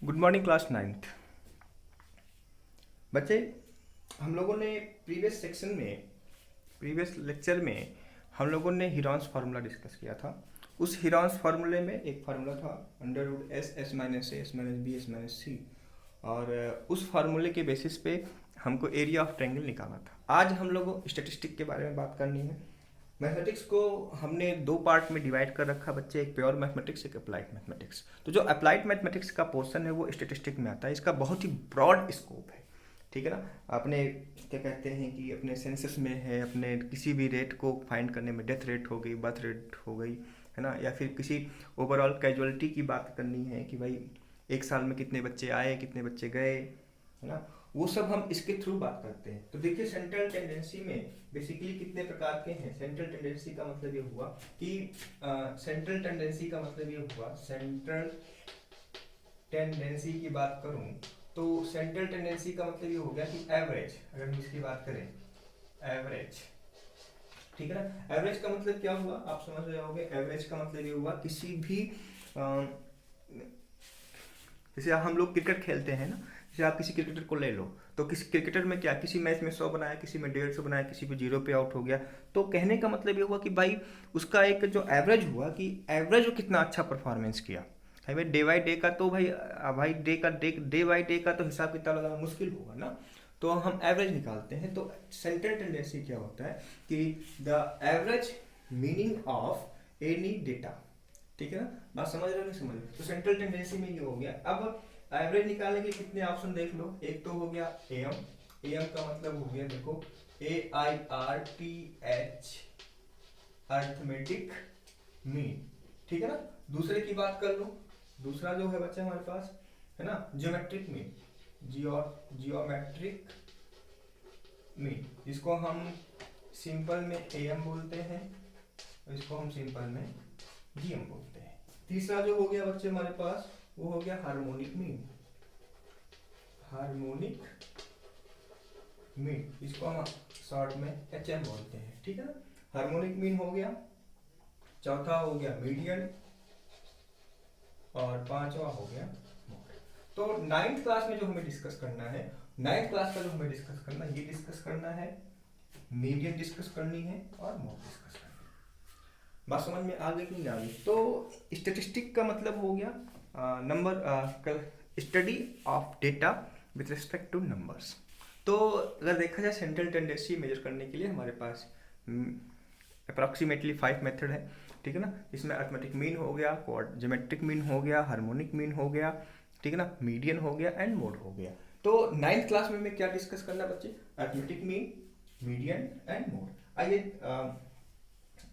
Good morning class ninth. बच्चे, हम लोगों ने प्रीवियस लेक्चर में हम लोगों ने हीरॉन्स फार्मूला डिस्कस किया था। उस हीरॉन्स फार्मूले में एक फार्मूला था under root S S minus A S minus B S minus C, और उस फार्मूले के बेसिस पे हमको एरिया ऑफ ट्रायंगल निकालना था। आज हम लोगों को स्टैटिस्टिक के बारे में बात करनी है। मैथमेटिक्स को हमने दो पार्ट में डिवाइड कर रखा बच्चे, एक प्योर मैथमेटिक्स, एक अप्लाइड मैथमेटिक्स। तो जो अप्लाइड मैथमेटिक्स का पोर्शन है वो स्टैटिस्टिक में आता है। इसका बहुत ही ब्रॉड स्कोप है, ठीक है ना। अपने क्या कहते हैं कि अपने सेंसस में है, अपने किसी भी रेट को फाइंड करने में, डेथ रेट हो गई, बर्थ रेट हो गई, है ना, या फिर किसी ओवरऑल कैजुअलिटी की बात करनी है कि भाई एक साल में कितने बच्चे आए, कितने बच्चे गए, है ना, वो सब हम इसके थ्रू बात करते हैं। तो देखिए, सेंट्रल टेंडेंसी में बेसिकली कितने प्रकार के हैं। सेंट्रल टेंडेंसी का मतलब ये हुआ कि सेंट्रल टेंडेंसी की बात करूं तो सेंट्रल टेंडेंसी का मतलब ये हो गया कि एवरेज, अगर हम इसकी बात करें एवरेज, ठीक है ना। एवरेज का मतलब क्या हुआ, आप समझ रहे होंगे। एवरेज का मतलब ये हुआ किसी भी जैसे हम लोग क्रिकेट खेलते हैं ना, जैसे आप किसी क्रिकेटर को ले लो, तो किसी क्रिकेटर में क्या, किसी मैच में 100 बनाया, किसी में 150 बनाया, किसी पे 0 पे आउट हो गया। तो कहने का मतलब ये हुआ कि भाई उसका एक जो एवरेज हुआ कि एवरेज वो कितना अच्छा परफॉर्मेंस किया है। भाई डे बाई डे का तो भाई डे बाई डे का तो हिसाब किताब लगाना मुश्किल होगा ना। तो हम एवरेज निकालते हैं। तो सेंट्रल टेंडेंसी क्या होता है कि the average meaning of any data, ठीक है ना। बात समझ रहे हो नहीं समझ रहे। तो सेंट्रल टेंडेंसी में ये हो गया। अब एवरेज निकालने के कितने ऑप्शन देख लो। एक तो हो गया एम, एम का मतलब हो गया देखो AIRTH, अर्थमेटिक मीन, ठीक है ना। दूसरे की बात कर लो, दूसरा जो है बच्चा हमारे पास, है ना, जियोमेट्रिक मीन, जियोमेट्रिक मीन, जिसको हम सिंपल में AM बोलते हैं, इसको हम सिंपल में GM बोलते हैं। तीसरा जो हो गया बच्चे हमारे पास वो हो गया हार्मोनिक मीन, हार्मोनिक मीन, इसको हम शॉर्ट में HM बोलते हैं, ठीक है ना। हार्मोनिक मीन हो गया। चौथा हो गया मीडियन, और पांचवा हो गया मोड। तो नाइन्थ क्लास में जो हमें डिस्कस करना है, नाइन्थ क्लास का जो हमें डिस्कस करना है, ये डिस्कस करना है, मीडियन डिस्कस करनी है और मोड डिस्कस करनी है। बात समझ में आ गई कि नहीं आ गई। तो स्टेटिस्टिक का मतलब हो गया number, study of data with respect two numbers. तो अगर देखा जाए सेंट्रल टेंडेंसी मेजर करने के लिए हमारे पास अप्रॉक्सीमेटली 5 मेथड है, ठीक है ना। इसमें अर्थमेटिक मीन हो गया, ज्योमेट्रिक मीन हो गया, हार्मोनिक मीन हो गया, ठीक है ना, मीडियन हो गया एंड मोड हो गया। तो नाइन्थ क्लास में मैं क्या डिस्कस करना बच्चे, arithmetic mean, median and mode. आइए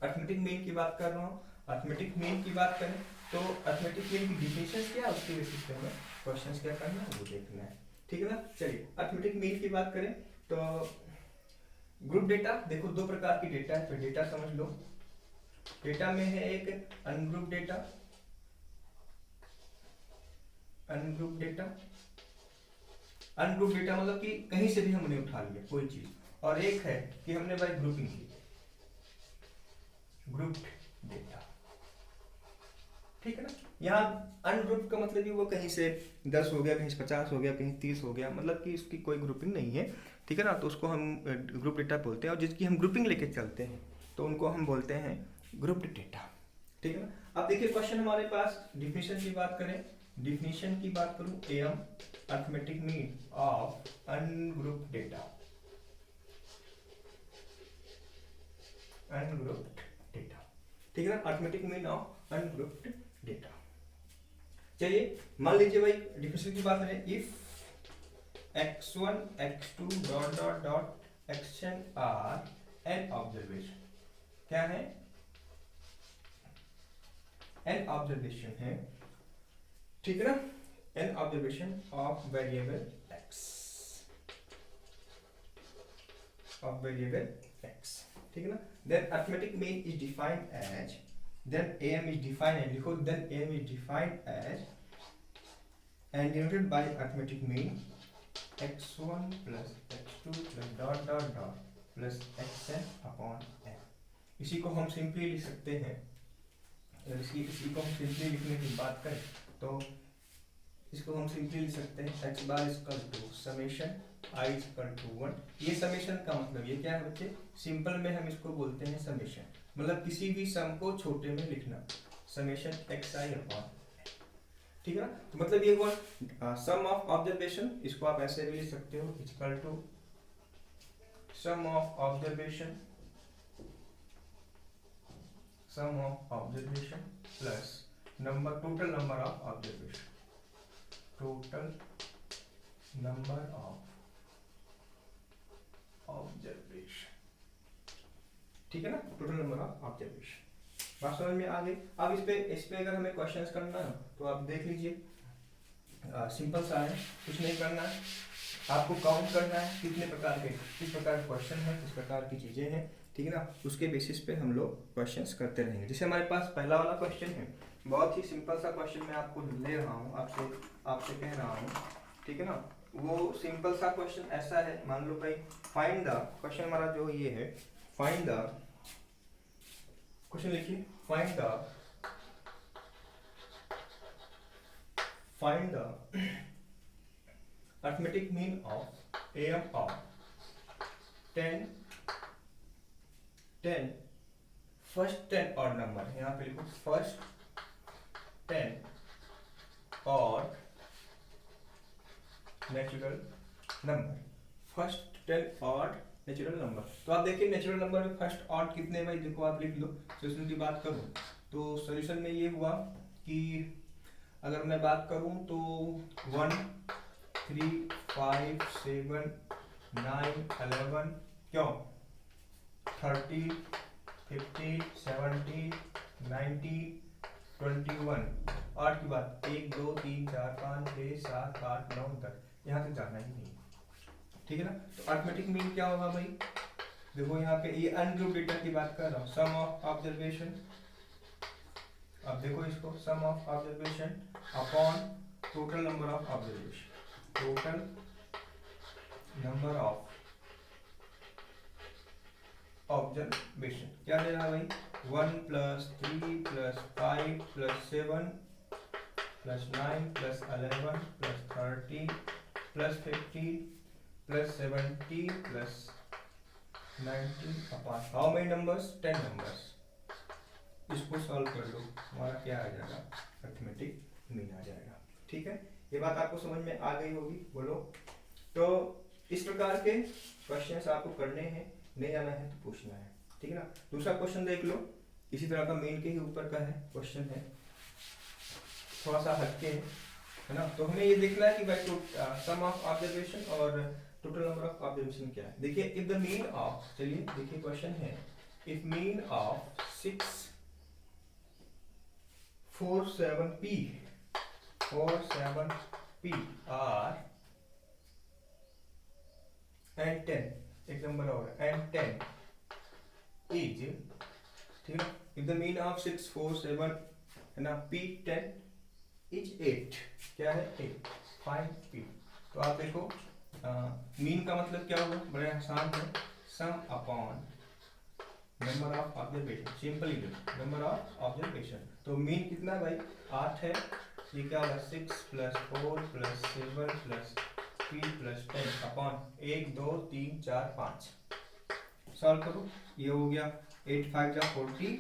अर्थमेटिक मीन की बात कर रहा हूँ। अर्थमेटिक मीन की बात करें तो अर्थमेटिक मीन की डिफिनेशन क्या है, उसके बेसिस पे हमें क्वेश्चंस क्या करना है वो देखना है, ठीक है ना। चलिए अर्थमेटिक मीन की बात करें तो ग्रुप डेटा, देखो दो प्रकार की डेटा है, तो डेटा समझ लो। डेटा में है एक ungroup data, ungroup data, ungroup data मतलब कि कहीं से भी हमने उठा लिया कोई चीज, और एक है कि हमने भाई ग्रुपिंग की, ग्रुप डेटा, ठीक है ना। यहाँ अनग्रुप का मतलब ये वो कहीं से 10 हो गया, कहीं से 50 हो गया, कहीं 30 हो गया, मतलब कि इसकी कोई ग्रुपिंग नहीं है, ठीक है ना। तो उसको हम ग्रुप डेटा बोलते हैं, और जिसकी हम ग्रुपिंग लेके चलते हैं तो उनको हम बोलते हैं ग्रुप्ड डेटा, ठीक है ना। अब देखिए क्वेश्चन हमारे पास, डिफिनेशन की बात करें, डिफिनेशन की बात करूं, M arithmetic mean of ungrouped data, ungrouped data, ठीक है ना, arithmetic mean of ungrouped data. चलिए मान लीजिए भाई डिफिनेशन की बात करें, if x1 x2 dot dot dot xn are n observation, क्या है, एन ऑब्जर्वेशन है, ठीक है ना, n observation of variable x, of variable x, ठीक है ना। Then arithmetic mean is defined as, then am is defined as, लिखो then am is defined as and denoted by arithmetic mean x1 plus x2 plus dot dot dot plus xn upon n। इसी को हम simply लिख सकते हैं, इसी को हम सिंपली लिखने की बात करें तो इसको हम सिंपली लिख सकते हैं x bar equal to summation i equal to 1। ये समेशन का मतलब ये क्या है बच्चे, सिंपल में हम इसको बोलते हैं समेशन, मतलब किसी भी सम को छोटे में लिखना, समेशन xi अपॉन, ठीक है ना। तो मतलब ये हुआ सम ऑफ ऑब्जर्वेशन, इसको आप ऐसे भी लिख सकते हो equal to sum of observation, sum of observation plus number, total number of observation, total number of observation, ठीक है ना, टोटल नंबर ऑफ ऑब्जर्वेशन। बात समझ में आ गई। अब इस पे अगर हमें क्वेश्चंस करना है तो आप देख लीजिए, सिंपल सा है, कुछ नहीं करना है, आपको काउंट करना है कितने प्रकार के, किस प्रकार के क्वेश्चन है, किस प्रकार की चीजें हैं, ठीक है ना, उसके बेसिस पे हम लोग क्वेश्चंस करते रहेंगे। जैसे हमारे पास पहला वाला क्वेश्चन है, बहुत ही सिंपल सा क्वेश्चन मैं आपको ले रहा हूँ, आपसे कह रहा हूँ, ठीक है ना। वो सिंपल सा क्वेश्चन ऐसा है, मान लो भाई फाइंड द, क्वेश्चन हमारा जो ये है, फाइंड द, क्वेश्चन लिखिए, find the arithmetic mean of AM of 10 first 10 odd number, यहाँ पे लिखो first 10 odd natural number, first 10 odd natural number. तो आप देखिए नेचुरल नंबर में फर्स्ट ऑड कितने, भाई देखो आप लिख लो, सोल्यूशन की बात करूं तो सोल्यूशन में ये हुआ कि अगर मैं बात करूं तो 1 3 5 7 9 11, क्यों 30 50 70 90 21, 8 की बात 1 2 3 4 5 6 7 8 9 10, यहाँ तक जाना ही नहीं, ठीक है ना। तो अरिथमेटिक मीन क्या होगा भाई, देखो यहाँ पे ये अनग्रुप डेटा की बात कर रहा हूँ, सम ऑफ ऑब्जर्वेशन, अब देखो इसको sum of observation upon total number of observation, total number of observation क्या दे रहा है भाई, 1 + 3 + 5 + 7 + 9 + 11 + 13 + 15 + 70 + 19 upon how many numbers, 10 numbers. इसको सॉल्व कर लो, हमारा क्या आ जाएगा, अरिथमेटिक मीन आ जाएगा, ठीक है। ये बात आपको समझ में आ गई होगी, बोलो। तो इस प्रकार के क्वेश्चंस आपको करने हैं, नहीं आना है तो पूछना है, ठीक है ना। दूसरा क्वेश्चन देख लो, इसी तरह का मीन के ही ऊपर का है क्वेश्चन है, थोड़ा सा हटके है ना। तो हमें ये देखना है कि भाई सम ऑफ ऑब्जर्वेशन और टोटल नंबर ऑफ ऑब्जर्वेशन क्या है। देखिए इफ द मीन ऑफ, चलिए देखिए क्वेश्चन है, if mean of 6 4 7 P are and 10, एक नंबर और and 10 is, ठीक है ना। if the mean of 6 4 7 है ना, P 10 is 8, क्या है 8, फाइंड P। तो आप देखो मीन का मतलब क्या होगा, बड़े आसान है, सम upon number of observation, simply number of observation. तो मीन कितना है भाई, 8 है, ये क्या होगा 6 + 4 + 7 + 3 + 10 अपॉन 1 2 3 4 5, सॉल्व करो, ये हो गया 8 5 जा 40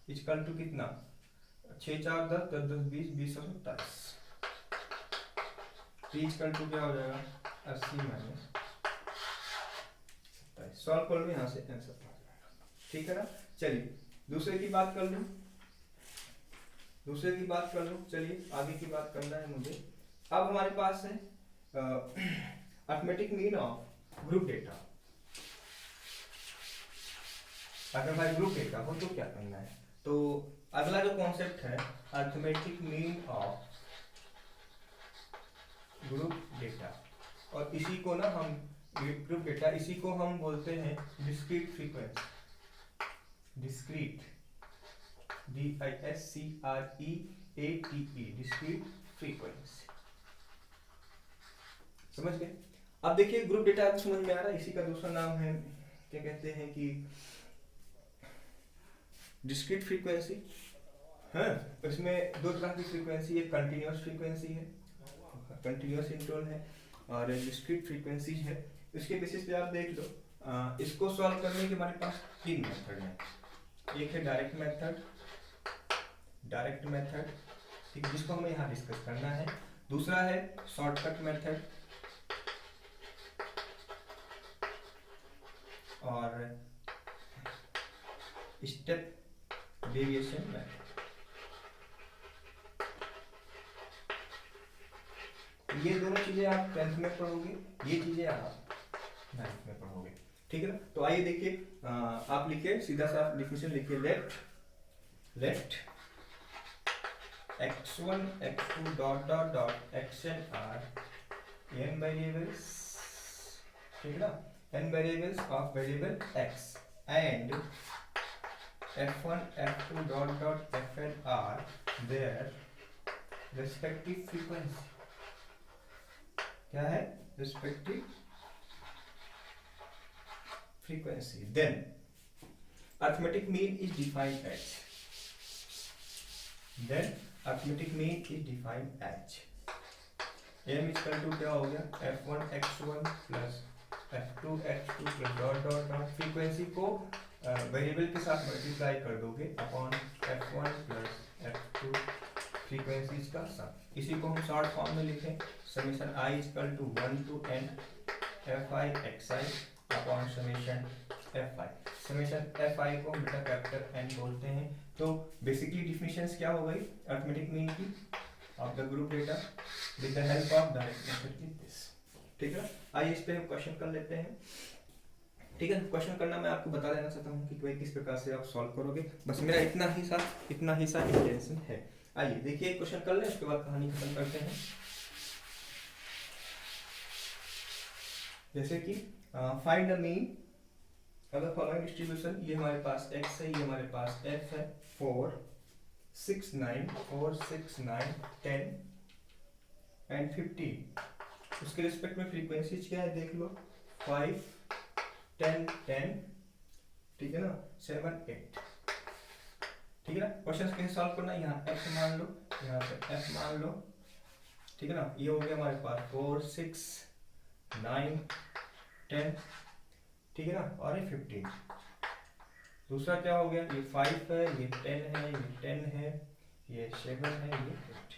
इक्वल टू कितना, 6 4 10 10 10 20 20 और 27, इक्वल टू क्या हो जाएगा 80 - 27, सॉल्व कर लो, यहाँ से आंसर आ जाएगा, ठीक है ना। चलिए दूसरे की बात कर लो, चलिए आगे की बात करना है मुझे। अब हमारे पास है arithmetic mean of group data. अगर भाई ग्रुप डेटा हो तो क्या करना है, तो अगला जो कॉन्सेप्ट है arithmetic mean of group data, और इसी को ना हम ग्रुप डेटा, इसी को हम बोलते हैं discrete frequency, discrete DISCREATE, discrete frequency, समझ गए। अब देखिए ग्रुप डेटा आपको समझ में आ रहा है, इसी का दूसरा नाम है, क्या कहते हैं कि डिस्क्रीट फ्रीक्वेंसी है। इसमें दो तरह की फ्रीक्वेंसी है, कंटिन्यूअस फ्रीक्वेंसी है कंटिन्यूस इंटरवल है और डिस्क्रीट फ्रीक्वेंसीज है। इसके बेसिस पे आप देख लो, इसको सॉल्व करने के हमारे पास 3 मेथड हैं। एक है डायरेक्ट मेथड, ठीक, जिसको हमें यहाँ डिस्कस करना है। दूसरा है शॉर्टकट मेथड और स्टेप डेविएशन मेथड। ये दोनों चीजें आप 10th में पढ़ोगे, ये चीजें आप 9th में पढ़ोगे, ठीक है ना। तो आइए देखिए, आप लिखिए, सीधा सा डिफिनेशन लिखिए, let x1 x2 dot dot dot xn are n variables, ठीक है ना, n variables of variable x and f1 f2 dot dot fn are their respective frequency. क्या है? Respective frequency. Then arithmetic mean is defined as, m equal to क्या हो गया, f1 x1 plus f2 x2 plus dot dot dot, frequency को variable के साथ multiply कर दोगे upon f1 plus f2 frequencies का सम। इसी को हम शॉर्ट फॉर्म में लिखें, summation i equal to 1 to n fi xi upon summation fi। Summation fi को हम बेटा कैपिटल n बोलते हैं। तो बेसिकली डिफिनेशंस क्या हो गई अरिथमेटिक मीन की of the group data with the help of direct method की दिस, ठीक है। आइए इस पे हम क्वेश्चन कर लेते हैं, ठीक है। क्वेश्चन करना मैं आपको बता देना चाहता हूँ कि भाई किस प्रकार से आप सॉल्व करोगे, बस मेरा इतना ही सा इंटेंशन है। आइए देखिए क्वेश्चन कर लें, उसके बाद कहानी खत्म करते हैं। जैसे कि फाइंड द मीन अगर फॉलोइंग डिस्ट्रीब्यूशन, ये हमारे पास x है, ये हमारे पास f है, 4 6 9 10 एंड 15। उसके रिस्पेक्ट में फ्रीक्वेंसीज क्या है देख लो, 5 10 10, ठीक है ना, 7 8, ठीक है ना। क्वेश्चन कैसे सॉल्व करना है, यहाँ x मान लो, यहाँ पे f मान लो, ठीक है ना। ये हो गया हमारे पास 4 6 9 10, ठीक है ना, और ये 15। दूसरा क्या हो गया, ये 5 है, ये 10 है, ये 10 है, ये 7 है, ये 15।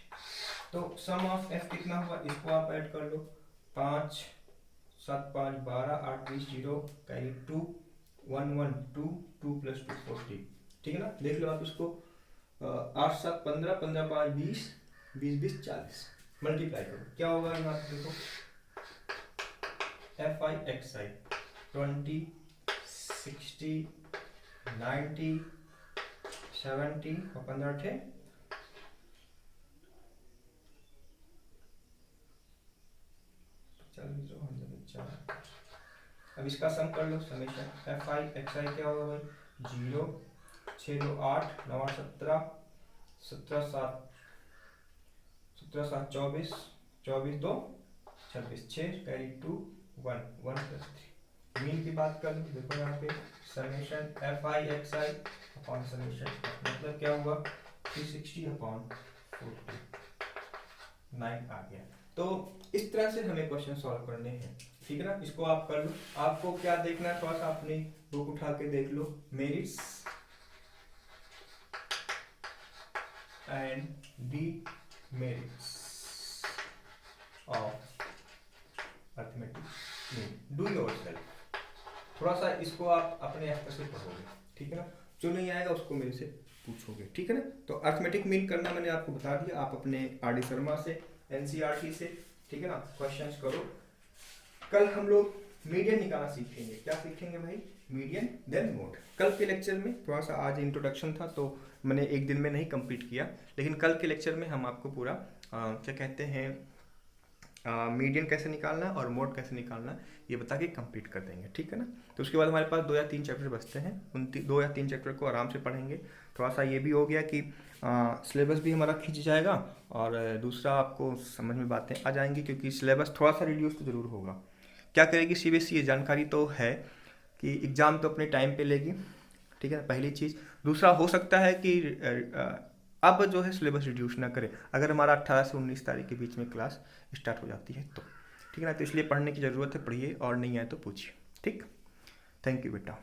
तो सम ऑफ f कितना हुआ, इसको आप ऐड कर लो, 5 7 5 12 8 20 0 कैरी 2 1 1 2 2 प्लस 2 40, ठीक है ना। देख लो आप इसको, 8 7 15 15 5 20 20 20 40 मल्टीप्लाई करो, क्या होगा यहाँ पे देखो, fi xi 20 60 90 70 और 15 थे 40। अब इसका सम कर लो, समेशन fi xi क्या होगा भाई, 0 6 2 8 9 8 17 17 7 17 7 24 24 2 26 6 कैरी 2 1 1 प्लस 3। मीन की बात कर लो, देखो यहाँ पे summation fi xi upon summation, मतलब क्या हुआ 360 अपॉन 49 आ गया। तो इस तरह से हमें क्वेश्चन सॉल्व करने हैं, ठीक है ना। इसको आप कर लो, आपको क्या देखना है, थोड़ा सा अपनी बुक उठा के देख लो, merits and demerits of arithmetic mean, do yourself. थोड़ा सा इसको आप अपने स्तर से पढ़ोगे, ठीक है ना, जो नहीं आएगा उसको मेरे से पूछोगे, ठीक है ना। तो अरिथमेटिक मीन करना मैंने आपको बता दिया, आप अपने आर.डी. शर्मा से एनसीईआरटी से, ठीक है ना, क्वेश्चंस करो। कल हम लोग मीडियन निकालना सीखेंगे। क्या सीखेंगे भाई, मीडियन देन मोड। कल के लेक्चर में थोड़ा सा, आज इंट्रोडक्शन था तो मैंने एक दिन में नहीं कंप्लीट किया, लेकिन कल के लेक्चर में हम आपको पूरा क्या कहते हैं मीडियन कैसे निकालना और मोड कैसे निकालना ये बता के कंप्लीट कर देंगे, ठीक है ना। तो उसके बाद हमारे पास 2 या 3 चैप्टर बचते हैं, उन 2 या 3 चैप्टर को आराम से पढ़ेंगे। थोड़ा सा ये भी हो गया कि सिलेबस भी हमारा खिंच जाएगा और दूसरा आपको समझ में बातें आ जाएंगी, क्योंकि सिलेबस थोड़ा सा रिड्यूस तो ज़रूर होगा। क्या करेगी सीबीएसई, ये जानकारी तो है कि एग्ज़ाम तो अपने टाइम पे लेगी, ठीक है ना, पहली चीज़। दूसरा हो सकता है कि अब जो है सिलेबस रिड्यूस ना करें, अगर हमारा 18 से 19 तारीख के बीच में क्लास स्टार्ट हो जाती है तो, ठीक है ना। तो इसलिए पढ़ने की ज़रूरत है, पढ़िए, और नहीं आए तो पूछिए। ठीक, थैंक यू बेटा।